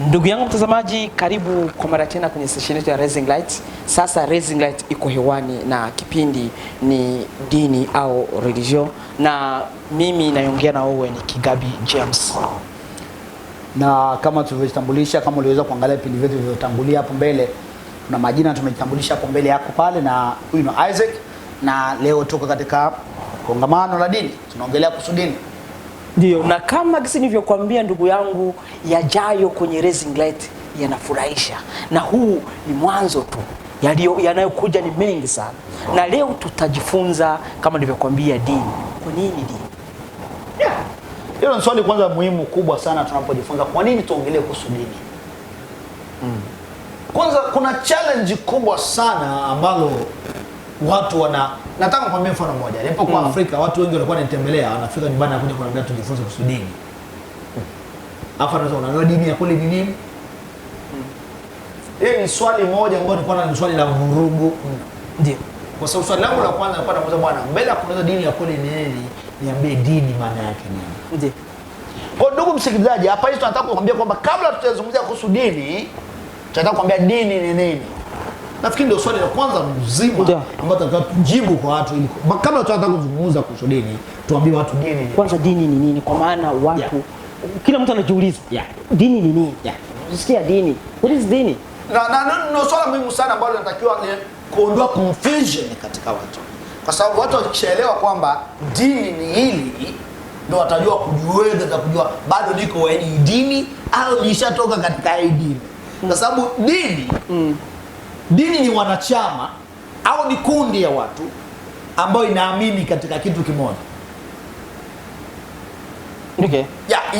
Ndugu yangu mtazamaji, karibu kwa mara tena kwenye session yetu ya Rising Light. Sasa Rising Light iko hewani na kipindi ni dini au religion, na mimi naongea na wewe ni Kigabi James. Na kama tulivyojitambulisha, kama uliweza kuangalia vipindi vyetu vilivyotangulia hapo mbele, kuna majina tumejitambulisha hapo mbele yako pale, na huyu ni Isaac, na leo tuko katika kongamano la dini, tunaongelea kuhusu dini. Ndio, na kama gisi nilivyokuambia ndugu yangu, yajayo kwenye Rising Light yanafurahisha, na huu ni mwanzo tu, yanayokuja ni mengi sana. Na leo tutajifunza kama nilivyokuambia dini. Kwa nini dini? Hilo ni swali kwanza muhimu kubwa sana tunapojifunza kwa nini tuongelee kuhusu dini. Kwanza kuna challenge kubwa sana ambalo watu nataka kukwambia mfano mmoja. Nilipokuwa Afrika, watu wengi walikuwa wanitembelea, wanafika nyumbani na kuja kuniambia tujifunze kuhusu dini. Hapa naweza unaelewa dini ya kweli ni nini? Hili ni swali moja ambalo nilikuwa ni swali la vurugu. Ndio. Kwa sababu swali langu la kwanza nilikuwa namuuliza bwana, mbele ya kuuliza dini ya kweli ni nini, niambie dini maana yake nini? Ndio. Kwa ndugu msikilizaji, hapa hizo tunataka kukwambia kwamba kabla tutazungumzia kuhusu dini, tunataka kukwambia dini ni nini. Nafikiri ndio swali la kwanza mzima ambalo tunataka tujibu kwa watu, ili kabla tunataka kuzungumza kuhusu dini, tuambie watu dini ni kwanza dini ni nini, kwa maana watu kila mtu anajiuliza dini ni nini? Unasikia dini? What is dini? Na swala muhimu sana ambalo linatakiwa ni kuondoa confusion katika watu. Kwa sababu watu wakishaelewa kwamba dini ni hili, ndio watajua kujua bado niko kwenye dini au nishatoka katika hii dini. Kwa sababu dini ni wanachama au ni kundi ya watu ambao inaamini katika kitu kimoja. Okay.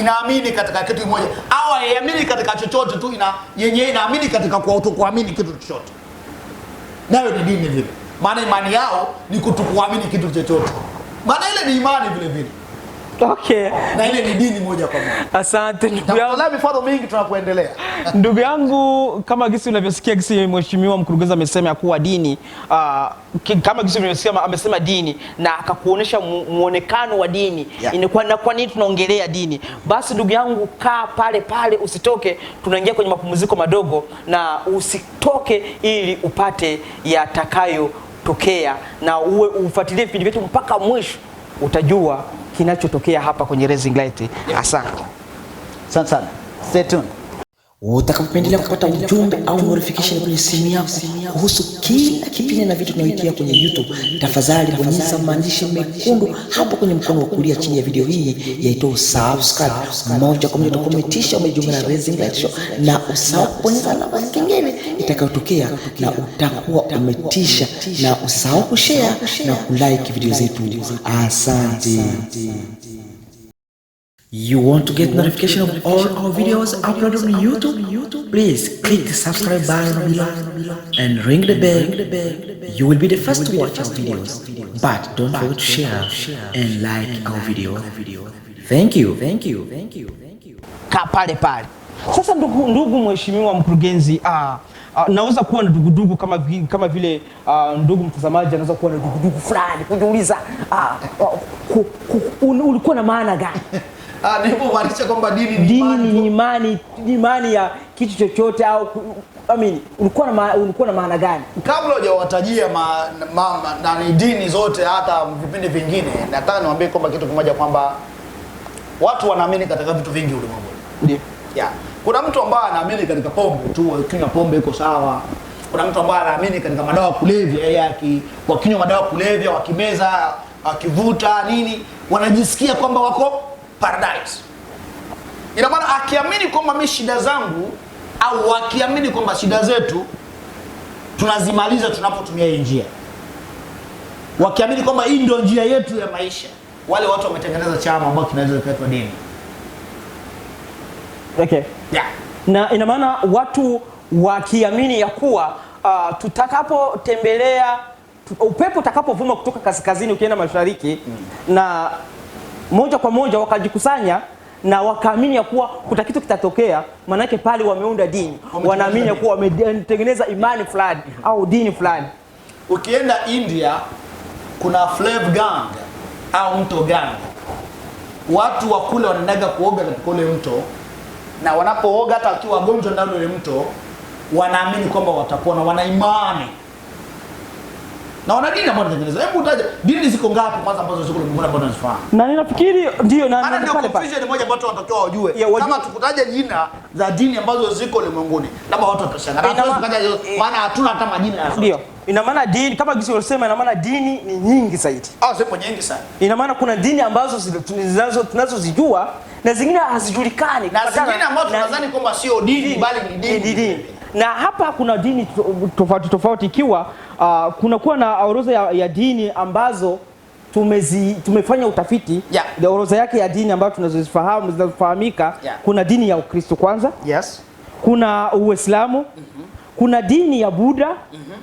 Inaamini katika kitu kimoja au haiamini katika chochote tu, yenyewe inaamini katika kuamini kitu chochote. Nayo ni dini vile. Maana imani yao ni kutokuamini kitu chochote. Maana ile ni imani vile vile. Okay. Na ile ni dini moja kwa moja. Asante ndugu yangu. Na mifano mingi tunapoendelea. Ndugu yangu, kama gisi unavyosikia gisi mheshimiwa mkurugenzi amesema kuwa dini, kama gisi unavyosikia amesema dini na akakuonesha muonekano wa dini. Inakuwa na kwa nini tunaongelea dini? Basi ndugu yangu, kaa pale pale usitoke, tunaingia kwenye mapumziko madogo, na usitoke ili upate yatakayo tokea, na ufuatilie vipindi vyetu mpaka mwisho, utajua kinachotokea hapa kwenye Rising Light. Asante sana. Stay tuned. Utakapoendelea kupata ujumbe au notification kwenye simu yako kuhusu kila kipindi na vitu tunawekea kwenye YouTube, tafadhali bonyeza maandishi mekundu hapo kwenye mkono wa kulia chini ya video hii yaitwa subscribe. Moja kwa moja utakometisha umejiunga na Rising Light Show, na usahau kubonyeza alama ya kengele itakayotokea, na utakuwa umetisha, na usahau kushare na kulike video zetu. Asante. You want to get notification of all our videos uploaded on YouTube? Please click the subscribe button below and ring the bell. You will be the first to watch our videos. But don't forget to share and like our video. Thank you. Ka pale. Sasa ndugu mheshimiwa mkurugenzi, naweza kuwa na dugudugu kama vile ndugu mtazamaji anaweza kuwa na dugudugu fulani kujiuliza ulikuwa na maana gani? Ndipo maanisha kwamba dini ni imani ya kitu chochote, au ulikuwa na maana gani? Kabla hujawatajia na dini zote hata vipindi vingine, nataka niwaambie kwamba kitu kimoja, kwamba watu wanaamini katika vitu vingi ulimwenguni. Ndio. Kuna mtu ambaye anaamini katika pombe tu, kinywa pombe iko sawa. Kuna mtu ambaye anaamini katika madawa kulevya, wakinywa madawa kulevya, wakimeza, wakivuta nini, wanajisikia kwamba wako paradise. Ina maana akiamini kwamba mimi shida zangu, au wakiamini kwamba shida zetu tunazimaliza tunapotumia hii njia, wakiamini kwamba hii ndio njia yetu ya maisha, wale watu wametengeneza chama ambao kinaweza kuitwa dini. Okay. Na ina maana watu wakiamini ya kuwa tutakapotembelea, upepo utakapovuma kutoka kaskazini ukienda mashariki, na moja kwa moja wakajikusanya na wakaamini ya kuwa kuna kitu kitatokea, manake pale wameunda dini. Wanaamini ya kuwa wametengeneza imani fulani au dini fulani. Ukienda India kuna Flav Gang au mto Gang. Watu wa kule wanaenda kuoga katika ule mto na wanapooga hata wakiwa wagonjwa ndani ya mto wanaamini kwamba watapona, wana imani. Na wana dini ambazo zinatengeneza. Hebu utaje dini ziko ngapi kwanza ambazo ziko mbona ambazo tunazifahamu? Na ninafikiri ndio na ndio confusion moja ambayo tunatakiwa wajue. Kama tukutaje jina za dini ambazo ziko ulimwenguni, labda watu watashangaa. Maana hatuna hata majina ya. Ndio. Ina maana dini kama jinsi ulisema, ina maana dini ni nyingi zaidi. Zipo nyingi sana. Ina maana kuna dini ambazo tunazozijua na zingine hazijulikani. Na zingine ambazo tunadhani kwamba sio dini bali ni dini. Na hapa kuna dini tofauti tofauti, ikiwa kuna kuwa na orodha ya dini ambazo tumefanya utafiti ya orodha yake ya dini ambazo tunazozifahamu zinazofahamika. Kuna dini ya Ukristo kwanza. Yes. Kuna Uislamu. Kuna dini ya Buddha.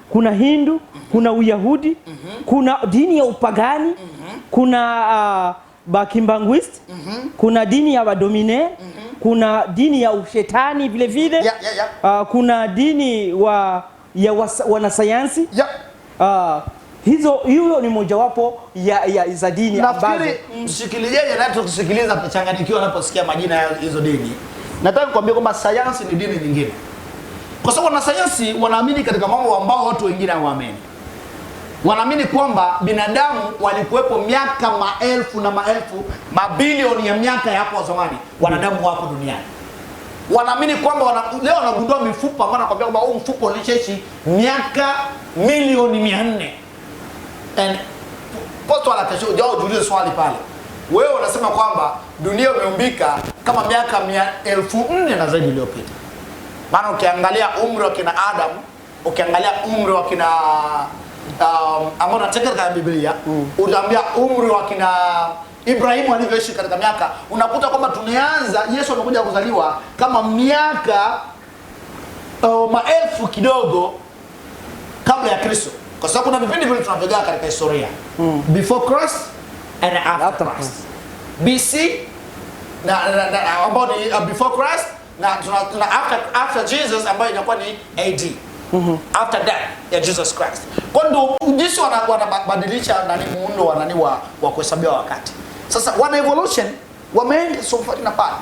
Kuna Hindu. Kuna Uyahudi. Kuna dini ya upagani. Kuna Bakimbanguist. Kuna dini ya Wadomine. Kuna dini ya ushetani vile vile. Kuna dini ya wanasayansi. Hiyo ni mojawapo za dini ambazo nafikiri msikilizaji anatusikiliza atachanganyikiwa anaposikia majina ya hizo dini. Nataka kukuambia kwamba sayansi ni dini nyingine. Kwa sababu wanasayansi wanaamini katika mambo ambao watu wengine hawaamini. Wanaamini kwamba binadamu walikuwepo miaka maelfu na maelfu, mabilioni ya miaka ya hapo zamani, wanadamu wapo duniani. Wanaamini kwamba leo wanagundua mifupa, maana kwambia kwamba huu mfupa ulicheishi miaka milioni 400. And posto wala kesho ujao ujiulize swali pale. Wewe unasema kwamba dunia imeumbika kama miaka 4,000 na zaidi iliyopita. Maana ukiangalia umri wa kina Adam, ukiangalia umri wa kina ambao nataka katika Biblia, utaambia umri wa kina Ibrahimu alivyoishi katika miaka, unakuta kwamba tumeanza, Yesu amekuja kuzaliwa kama miaka maelfu kidogo kabla ya Kristo. Kwa sababu kuna vipindi vile tunavyogawa katika historia. Before Christ and after Christ. BC na ambao ni before Christ na after Jesus ambayo inakuwa ni AD. After that ya Jesus Christ. Kwa ndio jinsi wanabadilisha muundo wa kuhesabia wakati. Sasa wana evolution wameenda sofari na pale.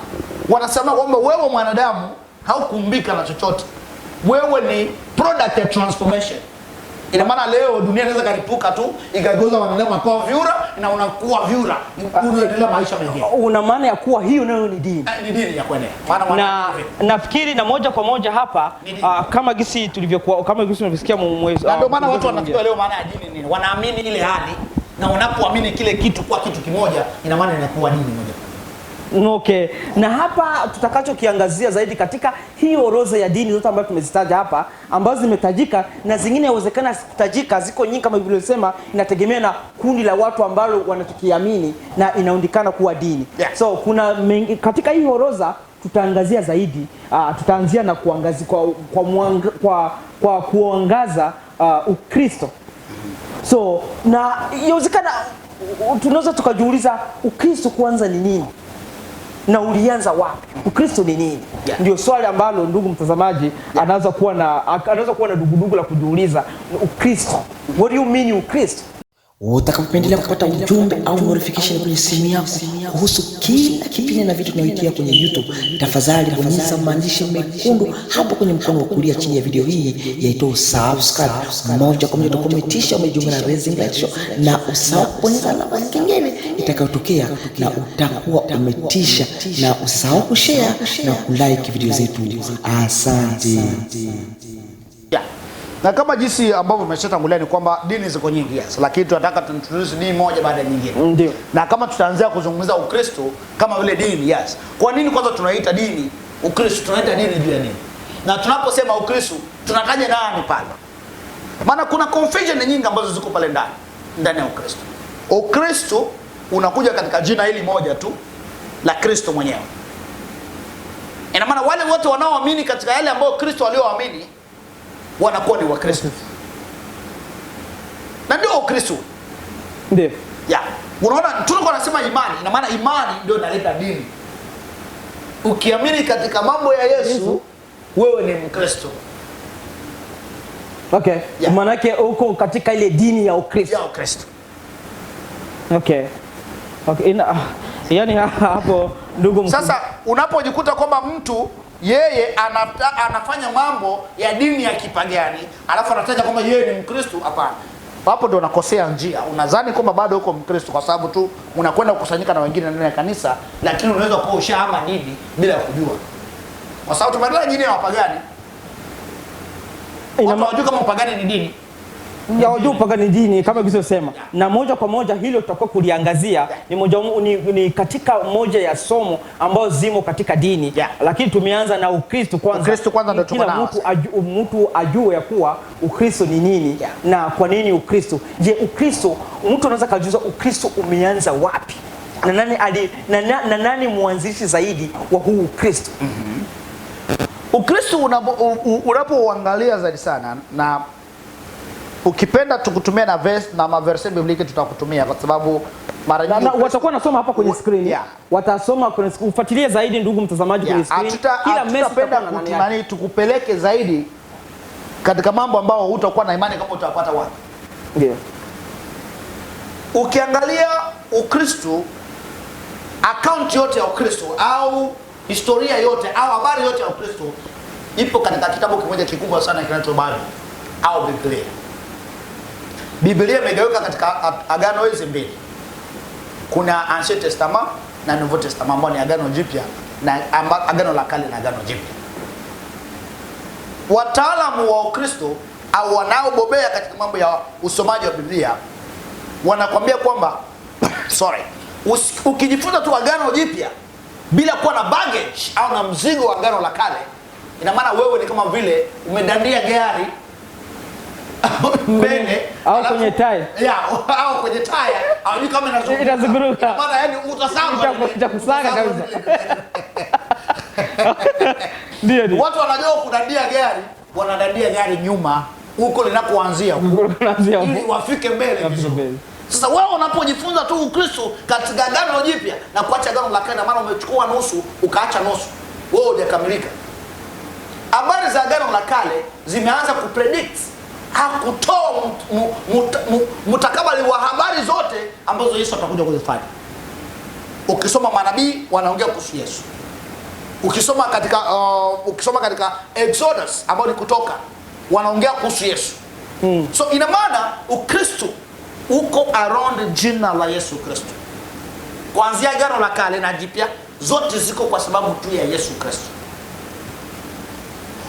Wanasema kwamba wewe mwanadamu haukuumbika na chochote. Wewe ni product ya transformation. Ina maana leo dunia inaweza karipuka tu ikageuza wanadamu kwa vyura na unakuwa vyura, unaendelea maisha mengine. Una maana ya kuwa hiyo nayo ni dini. Ni dini ya kuenea. Na nafikiri na moja kwa moja hapa kama gisi tulivyokuwa, kama gisi tunavisikia mwezi. Ndio maana watu wanafikiri leo maana ya dini nini? Wanaamini ile hali, na wanapoamini kile kitu kwa kitu kimoja, ina maana inakuwa dini moja. Okay. Na hapa tutakachokiangazia zaidi katika hii orodha ya dini zote ambazo tumezitaja hapa, ambazo zimetajika na zingine inawezekana zikutajika, ziko nyingi kama vile nilisema, inategemea na kundi la watu ambalo wanatukiamini na inaundikana kuwa dini. So kuna katika hii orodha tutaangazia zaidi, tutaanzia na kuangazia kwa kuangaza Ukristo. So na inawezekana tunaweza tukajiuliza Ukristo kwanza ni nini? Na ulianza wapi? Ukristo ni nini? Ndio swali ambalo ndugu mtazamaji anaweza kuwa na dugudugu la kujiuliza. Ukristo, what do you mean Ukristo? Utakapopendelea kupata ujumbe au notification kwenye simu yako kuhusu kila kipindi na vitu tunavyotia kwenye YouTube, tafadhali bonyeza maandishi mekundu hapo kwenye mkono wa kulia chini ya video hii yaitwa subscribe. Moja kwa moja utakometisha umejiunga na Raising Light Show, na usahau kubonyeza alama ya kengele itakayotokea, na utakuwa umetisha, na usahau kushare na kulike video zetu. Asante. Na kama jinsi ambavyo tumeshatangulia ni kwamba dini ziko nyingi, yes, lakini tunataka tuintroduce dini moja baada ya nyingine. Ndio. Na kama tutaanzia kuzungumza Ukristo kama vile dini, yes. Kwa nini kwanza tunaita dini Ukristo? Tunaita dini juu ya nini? Na tunaposema Ukristo tunataja nani pale? Maana kuna confusion nyingi ambazo ziko pale ndani ya Ukristo. Ukristo unakuja katika jina hili moja tu la Kristo mwenyewe. Ina maana wale wote wanaoamini katika yale ambayo Kristo alioamini wanakuwa ni Wakristo. Na ndio Ukristo. Ndio. Unaona tulikuwa tunasema imani, ina maana imani ndio inaleta dini. Ukiamini katika mambo ya Yesu, wewe ni Mkristo. Okay. Maana yake uko katika ile dini ya Ukristo. Ya Ukristo. Okay. Okay. Yani hapo ndugu mkuu. Sasa unapojikuta kwamba mtu yeye anafanya mambo ya dini ya kipagani alafu anataja kwamba yeye ni Mkristo, hapana. Hapo ndo unakosea njia. Unadhani kwamba bado uko Mkristo kwa sababu tu unakwenda kukusanyika na wengine ndani ya kanisa, lakini unaweza kuwa ushahama dini bila kujua. Kwa sababu tumebadala dini ya wapagani. Watu hawajui kama upagani ni dini. Hawajui upagani dini kama vilivyosema. Na moja kwa moja hilo tutakuwa kuliangazia ni katika moja ya somo ambazo zimo katika dini. Lakini tumeanza na Ukristo kwanza. Ukristo kwanza ndio kila mtu ajue ya kuwa Ukristo ni nini na kwa nini Ukristo. Je, Ukristo mtu anaweza kujiuliza Ukristo umeanza wapi? Na nani mwanzilishi zaidi wa huu Ukristo? Ukristo unapoangalia zaidi sana, na ukipenda tukutumia na verse na maverse bibliki tutakutumia kwa sababu mara nyingi watakuwa nasoma hapa kwenye screen. Watasoma kwenye ufuatilie zaidi ndugu mtazamaji kwenye screen. Kila message tutapenda tukupeleke zaidi katika mambo ambayo hutakuwa na imani kama utapata wapi. Ndio. Ukiangalia Ukristo, account yote ya Ukristo au historia yote au habari yote ya Ukristo ipo katika kitabu kimoja kikubwa sana kinaitwa Biblia au Biblia. Biblia imegawika katika agano hizi mbili. Kuna Ancient Testament na Nouveau Testament ambao ni agano jipya na agano la kale na agano jipya. Wataalamu wa Ukristo au wanaobobea katika mambo ya usomaji wa Biblia wanakwambia kwamba ukijifunza tu agano jipya bila kuwa na baggage au na mzigo wa agano la kale, ina maana wewe ni kama vile umedandia gari mbele au kwenye taya. Au kwenye taya, au kama inazunguruka. Maana yani utasama itakusaga kabisa. Ndio. Watu wanajua kudandia gari, wanadandia gari nyuma huko linapoanzia ili wafike mbele vizuri. Sasa wewe unapojifunza tu Ukristo katika agano jipya na kuacha agano la kale, maana umechukua nusu ukaacha nusu, wewe hujakamilika. Habari za agano la kale zimeanza kupredict hakutoa mutakabali wa habari zote ambazo Yesu atakuja kuzifanya. Ukisoma manabii wanaongea kuhusu Yesu. Ukisoma katika Exodus ambao ni Kutoka, wanaongea kuhusu Yesu. So ina maana Ukristo uko around jina la Yesu Kristo. Kuanzia agano la kale na jipya zote ziko kwa sababu tu ya Yesu Kristo.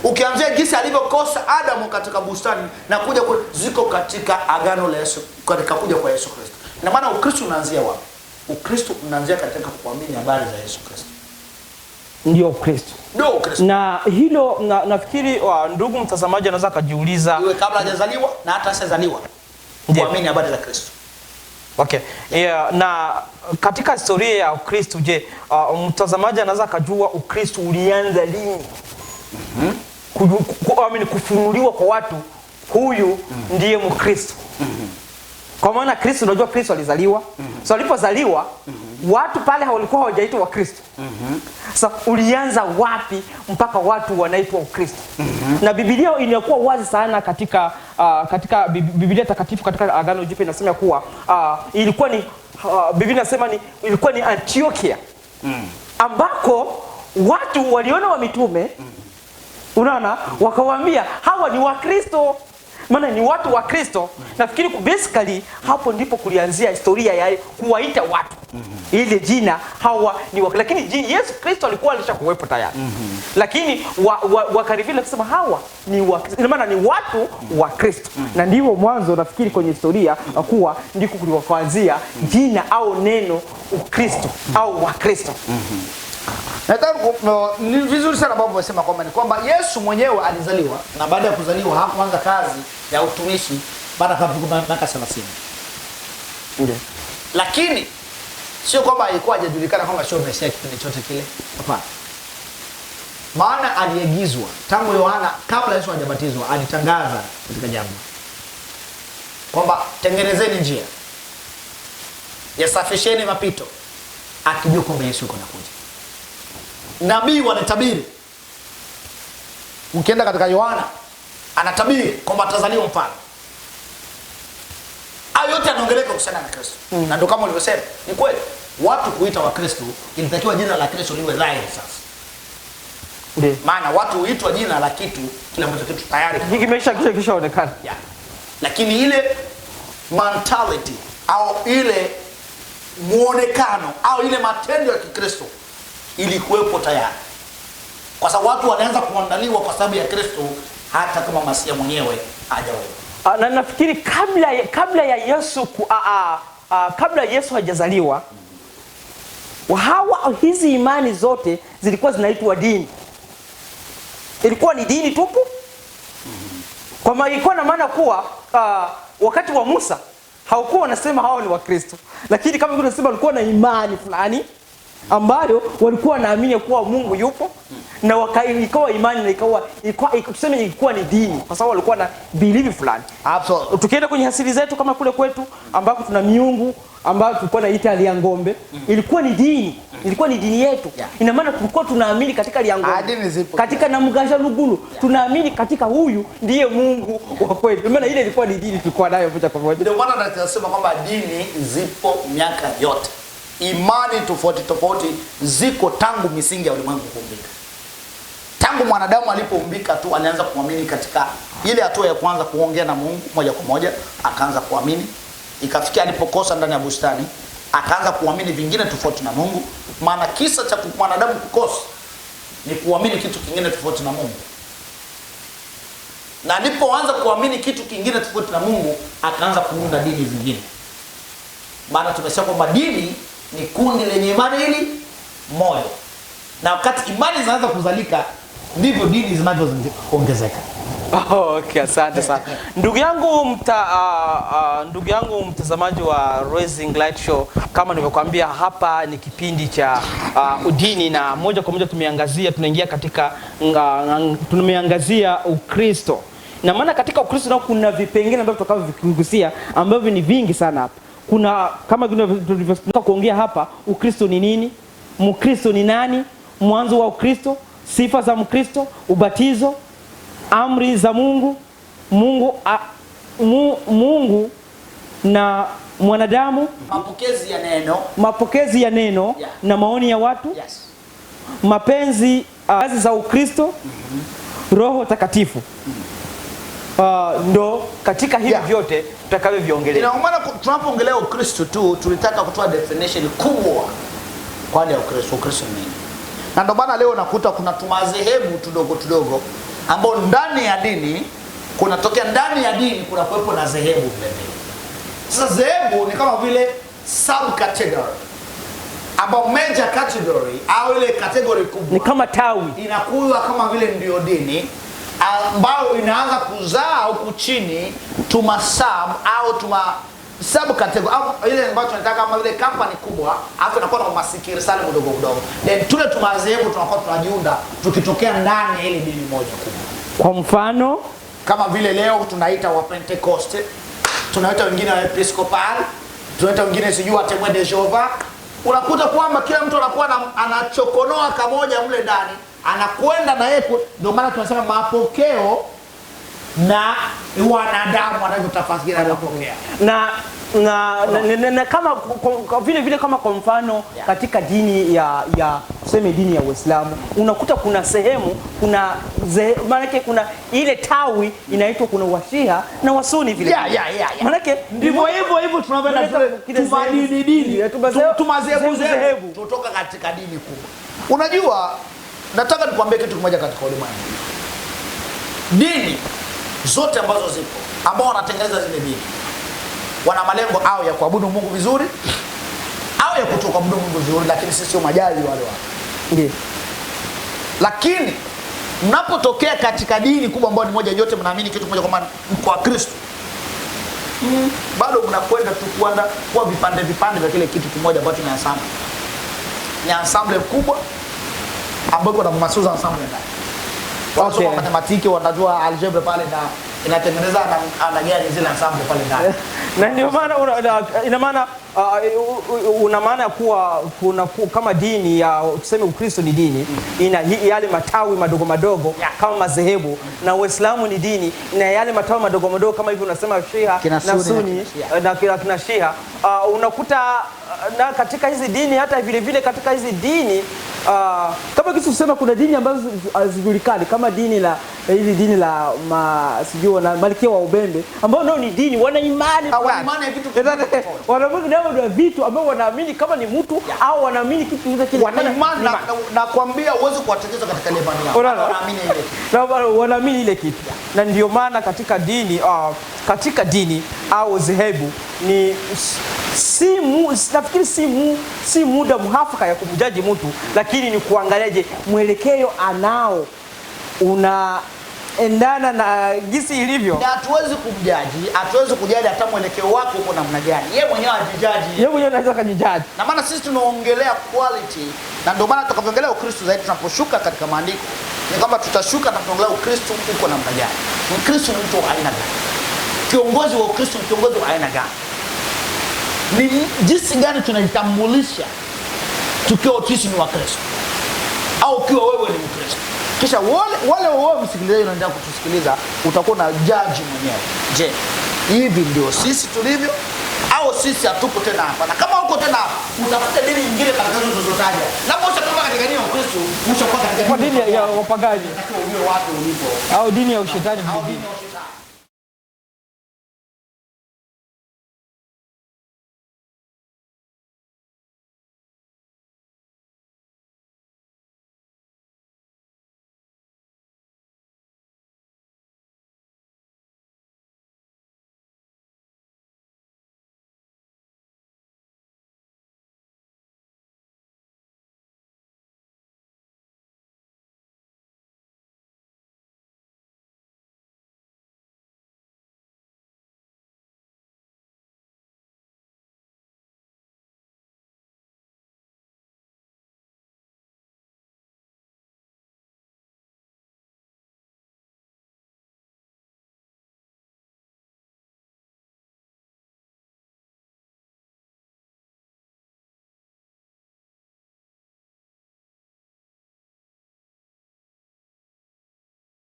Ukianzia jinsi alivyokosa Adamu katika bustani na kuja ziko katika agano la Yesu, katika kuja kwa Yesu Kristo. Ina maana Ukristo unaanzia wapi? Ukristo unaanzia katika kuamini habari za Yesu Kristo. Ndio Ukristo. Ndio Ukristo. Na hilo nafikiri ndugu mtazamaji anaweza kujiuliza iwe kabla hajazaliwa na hata asizaliwa kuamini habari za Kristo. Okay. Na katika historia ya Ukristo, je, mtazamaji anaweza kujua Ukristo ulianza lini? Kufunuliwa kwa watu huyu ndiye Mkristo. Kwa maana Kristo, unajua Kristo alizaliwa. So alipozaliwa watu pale walikuwa hawajaitwa Wakristo. Sasa ulianza wapi mpaka watu wanaitwa Ukristo? Na Biblia inakuwa wazi sana katika Biblia takatifu katika Agano Jipya inasema kuwa ilikuwa ni Biblia inasema ilikuwa ni Antiochia. Ambako watu waliona wa mitume, unaona, wakawaambia hawa ni Wakristo. Maana ni watu wa Kristo. Nafikiri basically hapo ndipo kulianzia historia ya kuwaita watu. Ile jina hawa ni lakini Yesu Kristo alikuwa alishakuwepo tayari. Lakini wakarivile kusema hawa ni Wakristo. Maana ni watu wa Kristo. Na ndivyo mwanzo nafikiri kwenye historia kuwa ndiko kulianzia jina au neno Ukristo au Wakristo. Ni vizuri sana baba umesema kwamba ni kwamba Yesu mwenyewe alizaliwa na baada ya kuzaliwa hakuanza kazi ya utumishi baada ya miaka 30. Ndio. Lakini sio kwamba alikuwa hajajulikana kwamba sio Mesia kipindi chote kile. Hapana. Maana aliagizwa tangu Yohana kabla Yesu hajabatizwa alitangaza katika jangwa kwamba tengenezeni njia, yasafisheni mapito, akijua kwamba Yesu yuko anakuja. Nabii wanatabiri. Ukienda katika Yohana anatabiri kwamba atazaliwa mfalme. Hayo yote yanaongeleka kuhusiana na Kristo. Na ndio kama ulivyosema, ni kweli. watu kuita Wakristo, ilitakiwa jina la Kristo liwe dhahiri sasa. Ndiyo. Maana watu huitwa jina la kitu kile ambacho kitu tayari kishaonekana. Yeah. Lakini ile mentality au ile muonekano au ile matendo ya Kikristo ilikuwepo tayari. Kwa sababu watu wanaanza kuandaliwa kwa sababu ya Kristo hata kama Masia mwenyewe hajawepo. Na nafikiri kabla ya Yesu kabla Yesu hajazaliwa, hizi imani zote zilikuwa zinaitwa dini. Ilikuwa ni dini tupu. Kwa maana ilikuwa na maana kuwa wakati wa Musa haukuwa wanasema hao ni Wakristo, lakini kama vile unasema walikuwa na imani fulani ambayo walikuwa wanaamini kuwa Mungu yupo, na ikawa imani na ilikuwa ni dini kwa sababu walikuwa na belief fulani. Absolutely. Tukienda kwenye asili zetu kama kule kwetu ambako tuna miungu ambayo tulikuwa naita Liangombe, ilikuwa ni dini. Ilikuwa ni dini yetu. Yeah. Ina maana tulikuwa tunaamini katika Liangombe, katika Namugasha Lugulu, tunaamini katika huyu ndiye Mungu wa kweli. Maana ile ilikuwa ni dini tulikuwa nayo moja kwa moja. Ndio maana tunasema kwamba dini zipo miaka yote. Imani tofauti ziko tangu misingi ya ulimwengu kuumbika. Tangu mwanadamu alipoumbika tu alianza kuamini katika ile hatua ya kwanza kuongea na Mungu moja kwa moja, akaanza kuamini. Ikafikia alipokosa ndani ya bustani, akaanza kuamini vingine tofauti na Mungu. Maana kisa cha mwanadamu kukosa ni kuamini kitu kingine tofauti na Mungu. Na alipoanza kuamini kitu kingine tofauti na Mungu, akaanza kuunda dini zingine. Maana tumesema kwamba dini ni kundi lenye imani hili moja. Na wakati imani zinaanza kuzalika, ndivyo dini zinavyoongezeka. Okay, asante sana. Ndugu yangu mtazamaji wa Rising Light Show, kama nilivyokuambia hapa ni kipindi cha udini, na moja kwa moja tunaingia katika tumeangazia Ukristo. Na maana katika Ukristo na kuna vipengele ambavyo tutakavyogusia ambavyo ni vingi sana hapa. Kuna kama tulivyotaka kuongea hapa, Ukristo ni nini? Mkristo ni nani? Mwanzo wa Ukristo, sifa za Mkristo, ubatizo, amri za Mungu, Mungu na mwanadamu, mapokezi ya neno Yeah. na maoni ya watu. Yes. Mapenzi, kazi za Ukristo, Roho Takatifu. Ndo katika hivi vyote tutakavyoviongelea. Ina maana tunapoongelea Ukristo tu tulitaka kutoa definition kubwa kwa ya Ukristo. Ukristo ni nini? Na ndio maana leo nakuta kuna tumadhehebu tudogo ambao ndani ya dini kunatokea, ndani ya dini kuna kuwepo na dhehebu vile vile. Sasa dhehebu ni kama vile subcategory, ambao major category au ile category kubwa ni kama tawi, inakuwa kama vile ndio dini ambayo inaanza kuzaa huku chini tuma sub au tuma subcategory au ile ambayo tunataka kama vile company kubwa, afu inakuwa na masikiri sana mdogo. Then tule tumadhehebu tunakuwa tunajiunda tukitokea ndani ya ile dini moja kubwa. Kwa mfano kama vile leo tunaita wa Pentecost, tunaita wengine wa Episcopal, tunaita wengine sijui wa Témoin de Jéhovah. Unakuta kwamba kila mtu anakuwa anachokonoa kamoja mle ndani, anakwenda na yeye. Ndio maana tunasema mapokeo na wanadamu wanavyotafasiri anapokea. Na kama vile kama kwa mfano katika dini ya tuseme dini ya Uislamu, unakuta kuna sehemu maana kuna ile tawi inaitwa kuna Washia na Wasuni vile. Maana ndivyo hivyo tunavyoenda tumadini tumadhehebu kutoka katika dini kubwa. Unajua, nataka nikwambie kitu kimoja katika ulimwengu. Dini zote ambazo zipo ambao wanatengeneza zile dini wana malengo au ya kuabudu Mungu vizuri au ya kutokuabudu Mungu vizuri, lakini sisi sio majali wale watu. Ndiyo. Lakini mnapotokea katika dini kubwa ambayo ni moja, yote mnaamini kitu kimoja kwamba kwa Kristo, bado mnakwenda tu kwa vipande vya kile kitu kimoja ambacho ni ensemble. Ni ensemble kubwa ambayo kuna masuza ensemble ndani. Okay. Kwa matematiki wanajua algebra pale na inatengeneza na gani zile ensemble pale ndani. Na ndio maana ina maana una maana kuwa kuna kama dini ya tuseme Ukristo ni dini ina yale matawi madogo kama madhehebu, na Uislamu ni dini ina yale matawi madogo kama hivyo unasema Shia na Sunni na kina Shia. Unakuta na katika hizi dini hata vile vile katika hizi dini kama kitu kusema kuna dini ambazo hazijulikani kama dini la hili dini la sijui na Malkia wa Ubembe ambao nao ni dini wana imani wana vitu ambao wanaamini kama ni mtu au wanaamini kitu kile wana imani na kuambia uweze kuwatekeleza katika ile imani yao wanaamini ile kitu wanaamini ile kitu na ndio maana katika dini au dhehebu ni nafikiri si muda muhafaka ya kumjaji mtu, lakini ni kuangaliaje mwelekeo anao unaendana na gisi ilivyo. Na hatuwezi kumjaji, hatuwezi kujaji hata mwelekeo wako uko namna gani. Yeye mwenyewe ajijaji. Yeye mwenyewe anaweza kujijaji. Na maana sisi tunaongelea quality, na ndio maana tutakavyoongelea Ukristo zaidi tunaposhuka katika maandiko ni kwamba tutashuka na tunaongelea Ukristo uko namna gani. Ukristo ni mtu wa aina gani? Kiongozi wa Ukristo ni kiongozi wa aina gani? Ni jinsi gani tunajitambulisha tukiwa sisi ni Wakristo au ukiwa wewe ni Mkristo. Kisha wale msikilizaji unaendelea kutusikiliza utakuwa na judge mwenyewe. Je, hivi ndio sisi tulivyo au sisi hatuko tena hapa? Na kama uko tena hapa utafuta dini nyingine katika hizo zozotaja. Na moja kama katika dini ya Ukristo, mwisho kwa katika dini ya wapagaji. Unatakiwa ujue wapi ulipo. Au dini ya ushetani. Au dini ya ushetani.